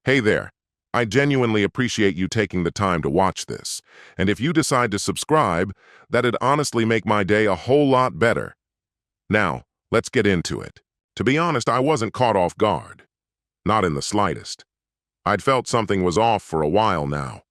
Hey there. I genuinely appreciate you taking the time to watch this. And if you decide to subscribe, that'd honestly make my day a whole lot better. Now, let's get into it. To be honest, I wasn't caught off guard. Not in the slightest. I'd felt something was off for a while now.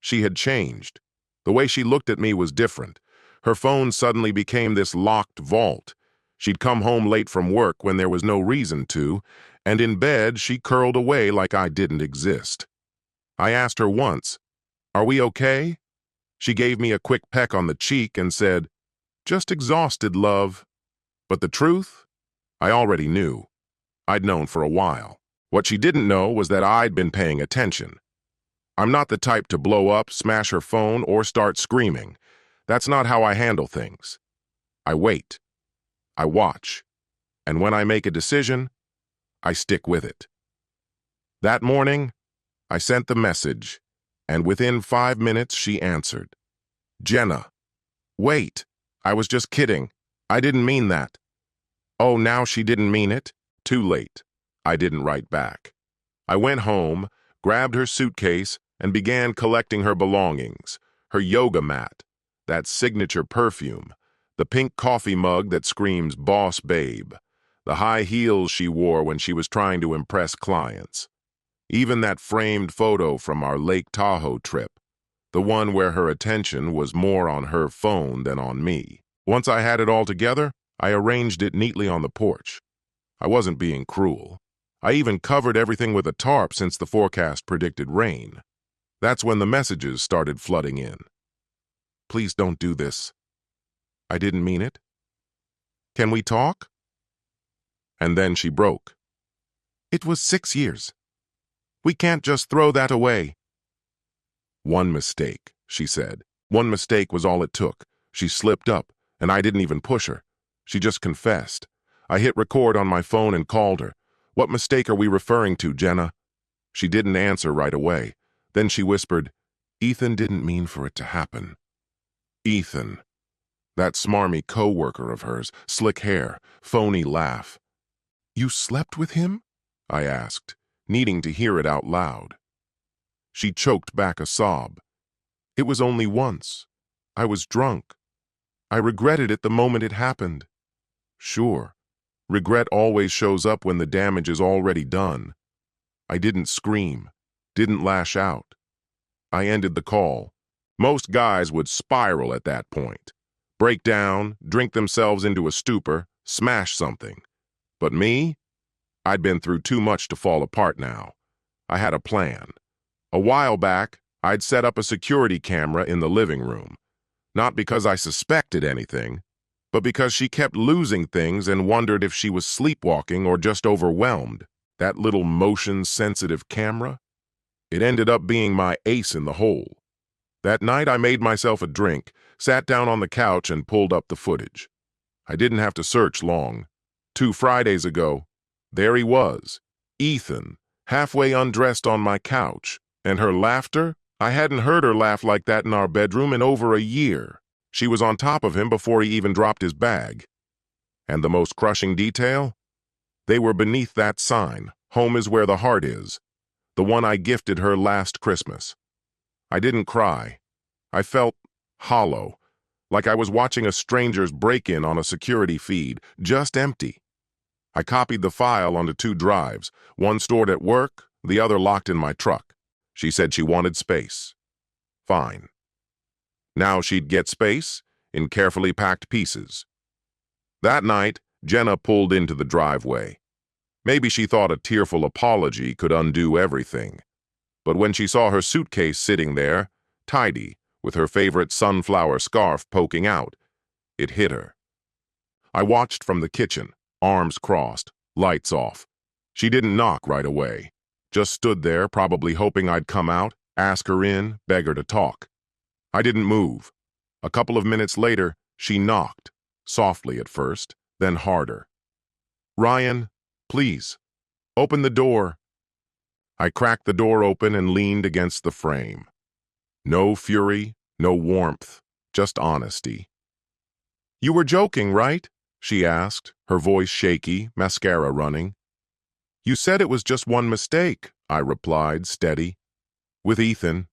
She had changed. The way she looked at me was different. Her phone suddenly became this locked vault. She'd come home late from work when there was no reason to, and in bed she curled away like I didn't exist. I asked her once, "Are we okay?" She gave me a quick peck on the cheek and said, "Just exhausted, love." But the truth? I already knew. I'd known for a while. What she didn't know was that I'd been paying attention. I'm not the type to blow up, smash her phone, or start screaming. That's not how I handle things. I wait. I watch. And when I make a decision, I stick with it. That morning, I sent the message, and within 5 minutes she answered. "Jenna, wait, I was just kidding. I didn't mean that." Oh, now she didn't mean it? Too late. I didn't write back. I went home, grabbed her suitcase, and began collecting her belongings, her yoga mat, that signature perfume, the pink coffee mug that screams "Boss Babe," the high heels she wore when she was trying to impress clients. Even that framed photo from our Lake Tahoe trip, the one where her attention was more on her phone than on me. Once I had it all together, I arranged it neatly on the porch. I wasn't being cruel. I even covered everything with a tarp since the forecast predicted rain. That's when the messages started flooding in. "Please don't do this. I didn't mean it. Can we talk?" And then she broke. "It was 6 years. We can't just throw that away." "One mistake," she said. "One mistake was all it took. She slipped up, and I didn't even push her. She just confessed. I hit record on my phone and called her. What mistake are we referring to, Jenna?" She didn't answer right away. Then she whispered, "Ethan didn't mean for it to happen." Ethan. That smarmy co-worker of hers, slick hair, phony laugh. "You slept with him?" I asked, needing to hear it out loud. She choked back a sob. "It was only once. I was drunk. I regretted it the moment it happened." Sure, regret always shows up when the damage is already done. I didn't scream, didn't lash out. I ended the call. Most guys would spiral at that point. Break down, drink themselves into a stupor, smash something. But me? I'd been through too much to fall apart now. I had a plan. A while back, I'd set up a security camera in the living room. Not because I suspected anything, but because she kept losing things and wondered if she was sleepwalking or just overwhelmed. That little motion-sensitive camera? It ended up being my ace in the hole. That night I made myself a drink, sat down on the couch and pulled up the footage. I didn't have to search long. 2 Fridays ago, there he was, Ethan, halfway undressed on my couch. And her laughter? I hadn't heard her laugh like that in our bedroom in over a year. She was on top of him before he even dropped his bag. And the most crushing detail? They were beneath that sign, "Home is where the heart is," the one I gifted her last Christmas. I didn't cry. I felt hollow, like I was watching a stranger's break-in on a security feed, just empty. I copied the file onto 2 drives, one stored at work, the other locked in my truck. She said she wanted space. Fine. Now she'd get space in carefully packed pieces. That night, Jenna pulled into the driveway. Maybe she thought a tearful apology could undo everything. But when she saw her suitcase sitting there, tidy, with her favorite sunflower scarf poking out, it hit her. I watched from the kitchen, arms crossed, lights off. She didn't knock right away. Just stood there, probably hoping I'd come out, ask her in, beg her to talk. I didn't move. A couple of minutes later, she knocked, softly at first, then harder. "Ryan, please, open the door." I cracked the door open and leaned against the frame. No fury, no warmth, just honesty. "You were joking, right?" she asked, her voice shaky, mascara running. "You said it was just one mistake," I replied, steady. With Ethan.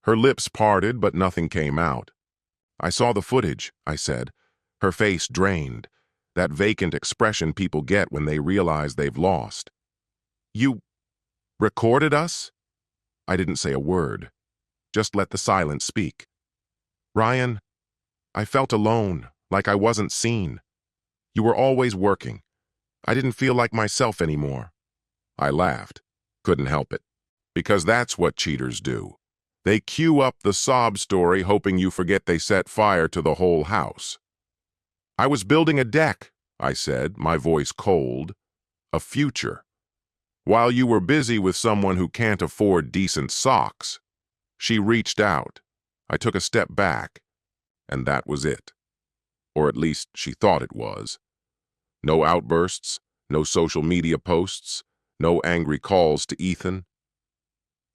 Her lips parted, but nothing came out. I saw the footage, I said. Her face drained, that vacant expression people get when they realize they've lost. You recorded us? I didn't say a word. Just let the silence speak. Ryan, I felt alone, like I wasn't seen. You were always working. I didn't feel like myself anymore. I laughed. Couldn't help it. Because that's what cheaters do. They cue up the sob story hoping you forget they set fire to the whole house. I was building a deck, I said, my voice cold. A future. While you were busy with someone who can't afford decent socks. She reached out. I took a step back. And that was it. Or at least she thought it was. No outbursts, no social media posts, no angry calls to Ethan.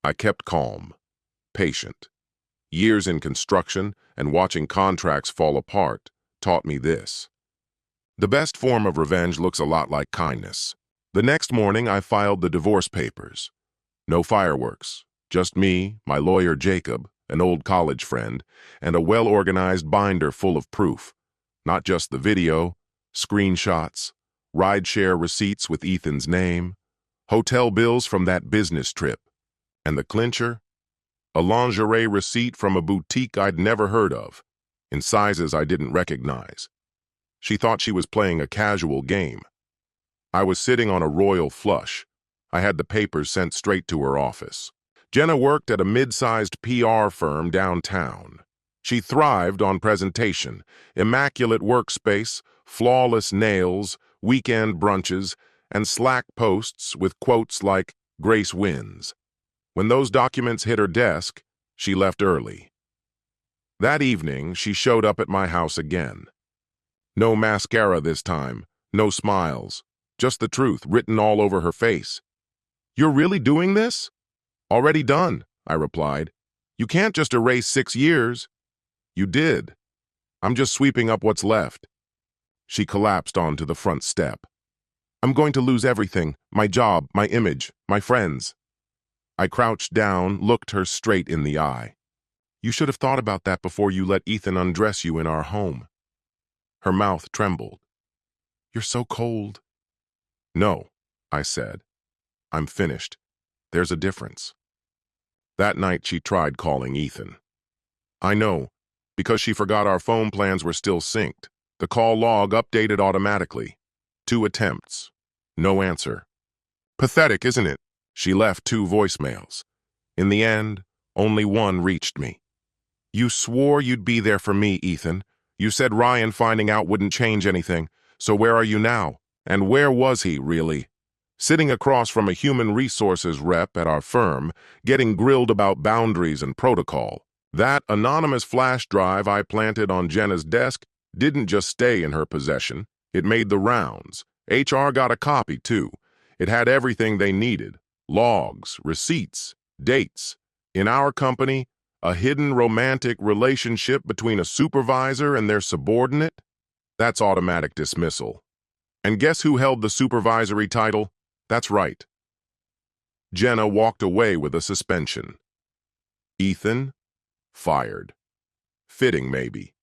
I kept calm, patient. Years in construction and watching contracts fall apart taught me this. The best form of revenge looks a lot like kindness. The next morning, I filed the divorce papers. No fireworks, just me, my lawyer Jacob, an old college friend, and a well-organized binder full of proof. Not just the video, screenshots, rideshare receipts with Ethan's name, hotel bills from that business trip, and the clincher? A lingerie receipt from a boutique I'd never heard of, in sizes I didn't recognize. She thought she was playing a casual game. I was sitting on a royal flush. I had the papers sent straight to her office. Jenna worked at a mid-sized PR firm downtown. She thrived on presentation, immaculate workspace, flawless nails, weekend brunches, and Slack posts with quotes like, "Grace wins." When those documents hit her desk, she left early. That evening, she showed up at my house again. No mascara this time, no smiles, just the truth written all over her face. "You're really doing this?" "Already done," I replied. "You can't just erase 6 years." "You did. I'm just sweeping up what's left." She collapsed onto the front step. "I'm going to lose everything, my job, my image, my friends." I crouched down, looked her straight in the eye. "You should have thought about that before you let Ethan undress you in our home." Her mouth trembled. "You're so cold." "No," I said. "I'm finished. There's a difference." That night she tried calling Ethan. I know, because she forgot our phone plans were still synced. The call log updated automatically. 2 attempts. No answer. Pathetic, isn't it? She left 2 voicemails. In the end, only one reached me. "You swore you'd be there for me, Ethan. You said Ryan finding out wouldn't change anything. So where are you now? And where was he, really?" Sitting across from a human resources rep at our firm, getting grilled about boundaries and protocol. That anonymous flash drive I planted on Jenna's desk didn't just stay in her possession. It made the rounds. HR got a copy, too. It had everything they needed. Logs, receipts, dates. In our company, a hidden romantic relationship between a supervisor and their subordinate? That's automatic dismissal. And guess who held the supervisory title? That's right. Jenna walked away with a suspension. Ethan? Fired. Fitting, maybe.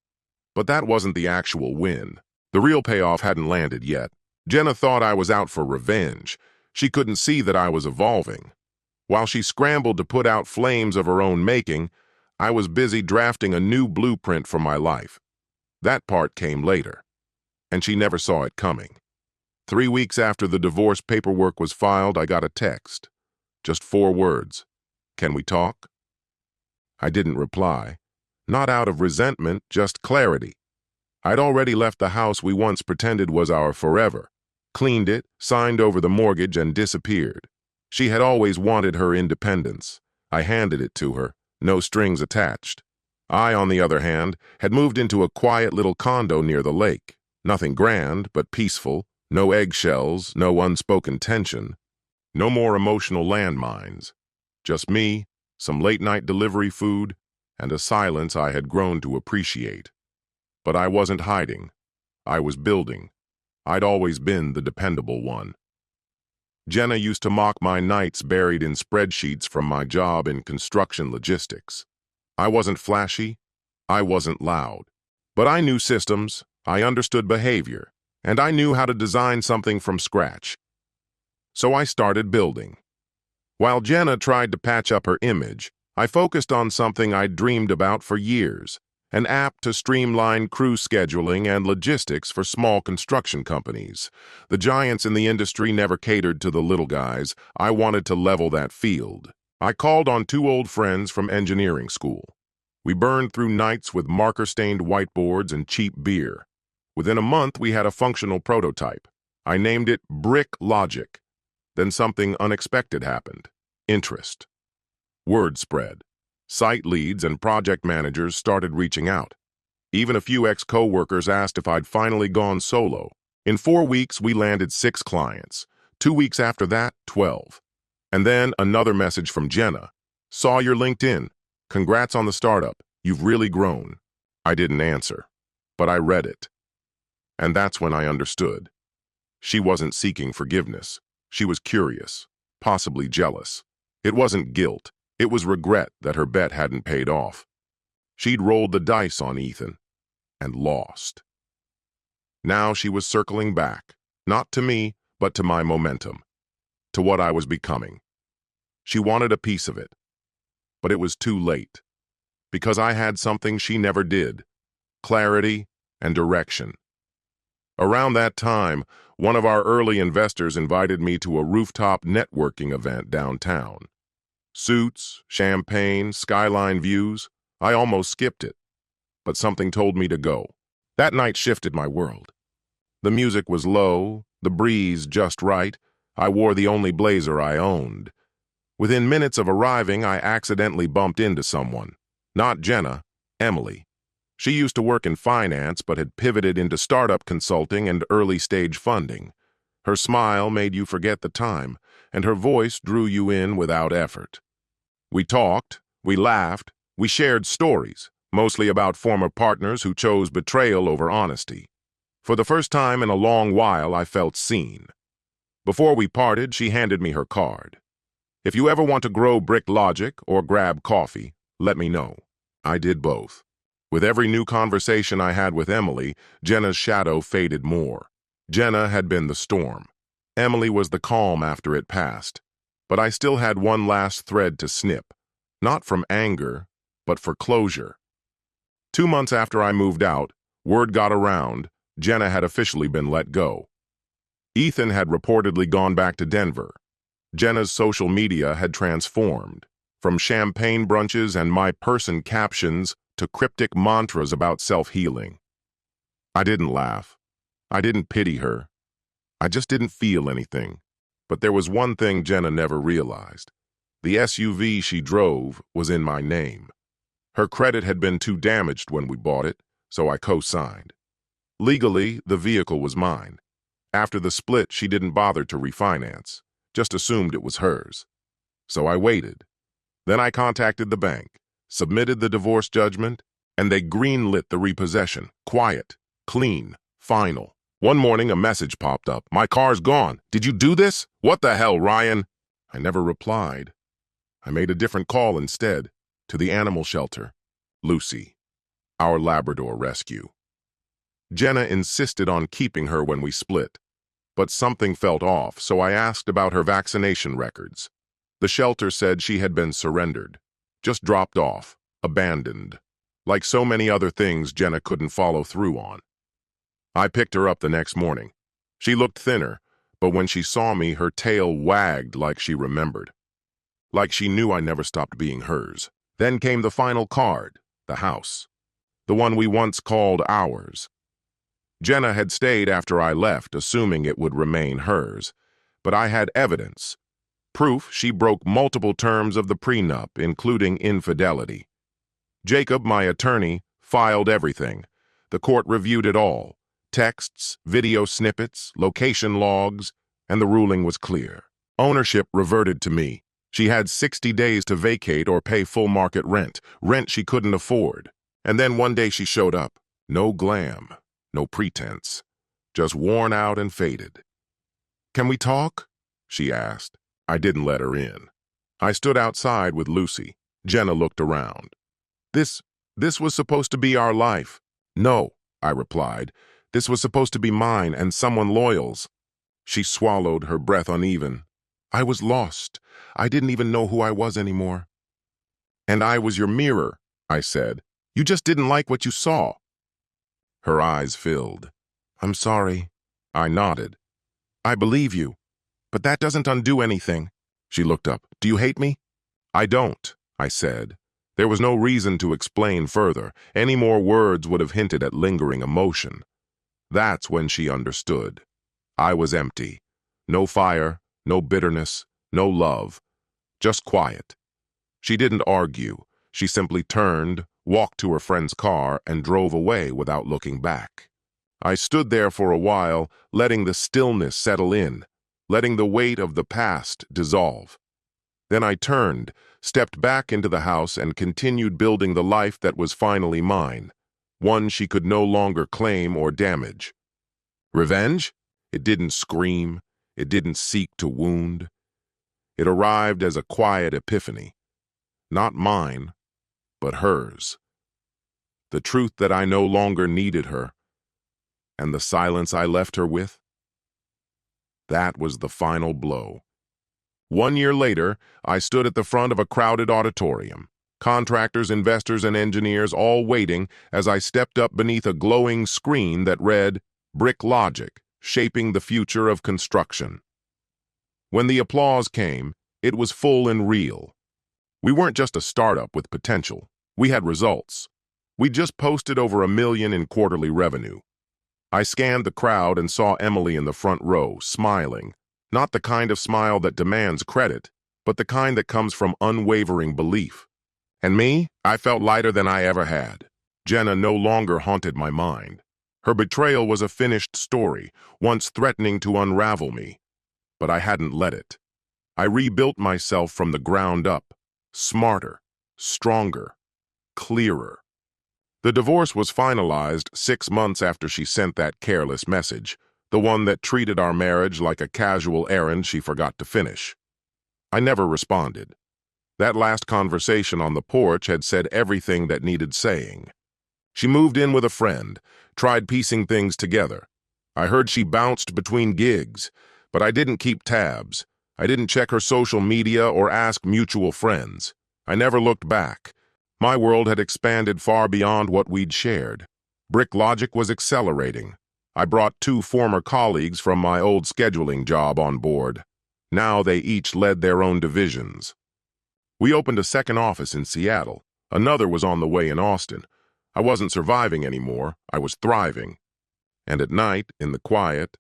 But that wasn't the actual win. The real payoff hadn't landed yet. Jenna thought I was out for revenge. She couldn't see that I was evolving. While she scrambled to put out flames of her own making, I was busy drafting a new blueprint for my life. That part came later, and she never saw it coming. 3 weeks after the divorce paperwork was filed, I got a text. Just 4 words. "Can we talk?" I didn't reply. Not out of resentment, just clarity. I'd already left the house we once pretended was our forever, cleaned it, signed over the mortgage, and disappeared. She had always wanted her independence. I handed it to her, no strings attached. I, on the other hand, had moved into a quiet little condo near the lake. Nothing grand, but peaceful. No eggshells, no unspoken tension. No more emotional landmines. Just me, some late-night delivery food, and a silence I had grown to appreciate. But I wasn't hiding. I was building. I'd always been the dependable one. Jenna used to mock my nights buried in spreadsheets from my job in construction logistics. I wasn't flashy, I wasn't loud. But I knew systems, I understood behavior, and I knew how to design something from scratch. So I started building. While Jenna tried to patch up her image, I focused on something I'd dreamed about for years, an app to streamline crew scheduling and logistics for small construction companies. The giants in the industry never catered to the little guys. I wanted to level that field. I called on two old friends from engineering school. We burned through nights with marker-stained whiteboards and cheap beer. Within a month, we had a functional prototype. I named it Brick Logic. Then something unexpected happened. Interest. Word spread. Site leads and project managers started reaching out. Even a few ex-coworkers asked if I'd finally gone solo. In 4 weeks, we landed 6 clients. 2 weeks after that, 12. And then another message from Jenna. Saw your LinkedIn. Congrats on the startup. You've really grown. I didn't answer, but I read it. And that's when I understood. She wasn't seeking forgiveness. She was curious, possibly jealous. It wasn't guilt. It was regret that her bet hadn't paid off. She'd rolled the dice on Ethan and lost. Now she was circling back, not to me, but to my momentum, to what I was becoming. She wanted a piece of it, but it was too late, because I had something she never did: clarity and direction. Around that time, one of our early investors invited me to a rooftop networking event downtown. Suits, champagne, skyline views. I almost skipped it, but something told me to go. That night shifted my world. The music was low, the breeze just right. I wore the only blazer I owned. Within minutes of arriving, I accidentally bumped into someone. Not Jenna, Emily. She used to work in finance but had pivoted into startup consulting and early-stage funding. Her smile made you forget the time, and her voice drew you in without effort. We talked, we laughed, we shared stories, mostly about former partners who chose betrayal over honesty. For the first time in a long while, I felt seen. Before we parted, she handed me her card. If you ever want to grow Brick Logic or grab coffee, let me know. I did both. With every new conversation I had with Emily, Jenna's shadow faded more. Jenna had been the storm. Emily was the calm after it passed. But I still had one last thread to snip. Not from anger, but for closure. 2 months after I moved out, word got around, Jenna had officially been let go. Ethan had reportedly gone back to Denver. Jenna's social media had transformed, from champagne brunches and my person captions to cryptic mantras about self-healing. I didn't laugh. I didn't pity her. I just didn't feel anything. But there was one thing Jenna never realized. The SUV she drove was in my name. Her credit had been too damaged when we bought it, so I co-signed. Legally, the vehicle was mine. After the split, she didn't bother to refinance, just assumed it was hers. So I waited. Then I contacted the bank, submitted the divorce judgment, and they greenlit the repossession. Quiet, clean, final. One morning, a message popped up. My car's gone. Did you do this? What the hell, Ryan? I never replied. I made a different call instead, to the animal shelter. Lucy, our Labrador rescue. Jenna insisted on keeping her when we split, but something felt off, so I asked about her vaccination records. The shelter said she had been surrendered, just dropped off, abandoned, like so many other things Jenna couldn't follow through on. I picked her up the next morning. She looked thinner, but when she saw me, her tail wagged like she remembered. Like she knew I never stopped being hers. Then came the final card, the house. The one we once called ours. Jenna had stayed after I left, assuming it would remain hers. But I had evidence. Proof she broke multiple terms of the prenup, including infidelity. Jacob, my attorney, filed everything. The court reviewed it all. Texts, video snippets, location logs, and the ruling was clear. Ownership reverted to me. She had 60 days to vacate or pay full market rent she couldn't afford. And then one day she showed up. No glam, no pretense, just worn out and faded. Can we talk? she asked. I didn't let her in. I stood outside with Lucy. Jenna looked around. This was supposed to be our life. No, I replied. This was supposed to be mine and someone loyal's. She swallowed, her breath uneven. I was lost. I didn't even know who I was anymore. And I was your mirror, I said. You just didn't like what you saw. Her eyes filled. I'm sorry. I nodded. I believe you. But that doesn't undo anything. She looked up. Do you hate me? I don't, I said. There was no reason to explain further. Any more words would have hinted at lingering emotion. That's when she understood. I was empty. No fire, no bitterness, no love. Just quiet. She didn't argue. She simply turned, walked to her friend's car, and drove away without looking back. I stood there for a while, letting the stillness settle in, letting the weight of the past dissolve. Then I turned, stepped back into the house, and continued building the life that was finally mine, one she could no longer claim or damage. Revenge? It didn't scream. It didn't seek to wound. It arrived as a quiet epiphany. Not mine, but hers. The truth that I no longer needed her, and the silence I left her with. That was the final blow. 1 year later, I stood at the front of a crowded auditorium. Contractors, investors, and engineers all waiting as I stepped up beneath a glowing screen that read, Brick Logic, Shaping the Future of Construction. When the applause came, it was full and real. We weren't just a startup with potential. We had results. We just posted over $1 million in quarterly revenue. I scanned the crowd and saw Emily in the front row, smiling. Not the kind of smile that demands credit, but the kind that comes from unwavering belief. And me, I felt lighter than I ever had. Jenna no longer haunted my mind. Her betrayal was a finished story, once threatening to unravel me. But I hadn't let it. I rebuilt myself from the ground up, smarter, stronger, clearer. The divorce was finalized 6 months after she sent that careless message, the one that treated our marriage like a casual errand she forgot to finish. I never responded. That last conversation on the porch had said everything that needed saying. She moved in with a friend, tried piecing things together. I heard she bounced between gigs, but I didn't keep tabs. I didn't check her social media or ask mutual friends. I never looked back. My world had expanded far beyond what we'd shared. Brick Logic was accelerating. I brought 2 former colleagues from my old scheduling job on board. Now they each led their own divisions. We opened a second office in Seattle. Another was on the way in Austin. I wasn't surviving anymore. I was thriving. And at night, in the quiet,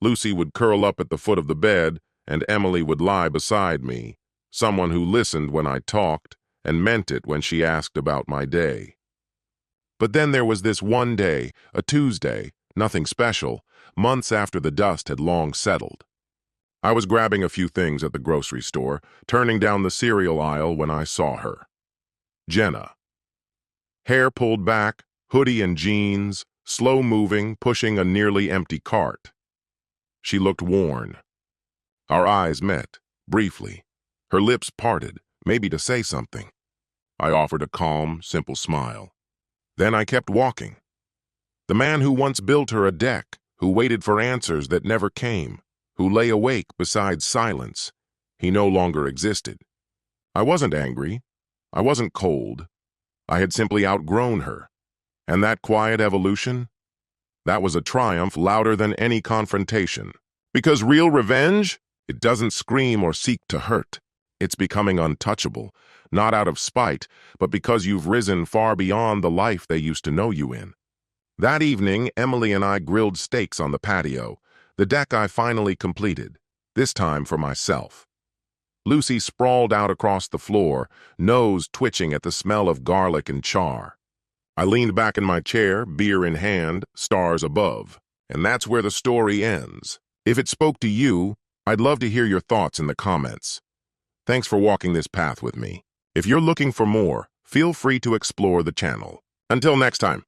Lucy would curl up at the foot of the bed, and Emily would lie beside me, someone who listened when I talked and meant it when she asked about my day. But then there was this one day, a Tuesday, nothing special, months after the dust had long settled. I was grabbing a few things at the grocery store, turning down the cereal aisle when I saw her. Jenna. Hair pulled back, hoodie and jeans, slow-moving, pushing a nearly empty cart. She looked worn. Our eyes met, briefly. Her lips parted, maybe to say something. I offered a calm, simple smile. Then I kept walking. The man who once built her a deck, who waited for answers that never came, who lay awake beside silence, he no longer existed. I wasn't angry. I wasn't cold. I had simply outgrown her. And that quiet evolution? That was a triumph louder than any confrontation. Because real revenge? It doesn't scream or seek to hurt. It's becoming untouchable, not out of spite, but because you've risen far beyond the life they used to know you in. That evening, Emily and I grilled steaks on the patio, the deck I finally completed, this time for myself. Lucy sprawled out across the floor, nose twitching at the smell of garlic and char. I leaned back in my chair, beer in hand, stars above. And that's where the story ends. If it spoke to you, I'd love to hear your thoughts in the comments. Thanks for walking this path with me. If you're looking for more, feel free to explore the channel. Until next time.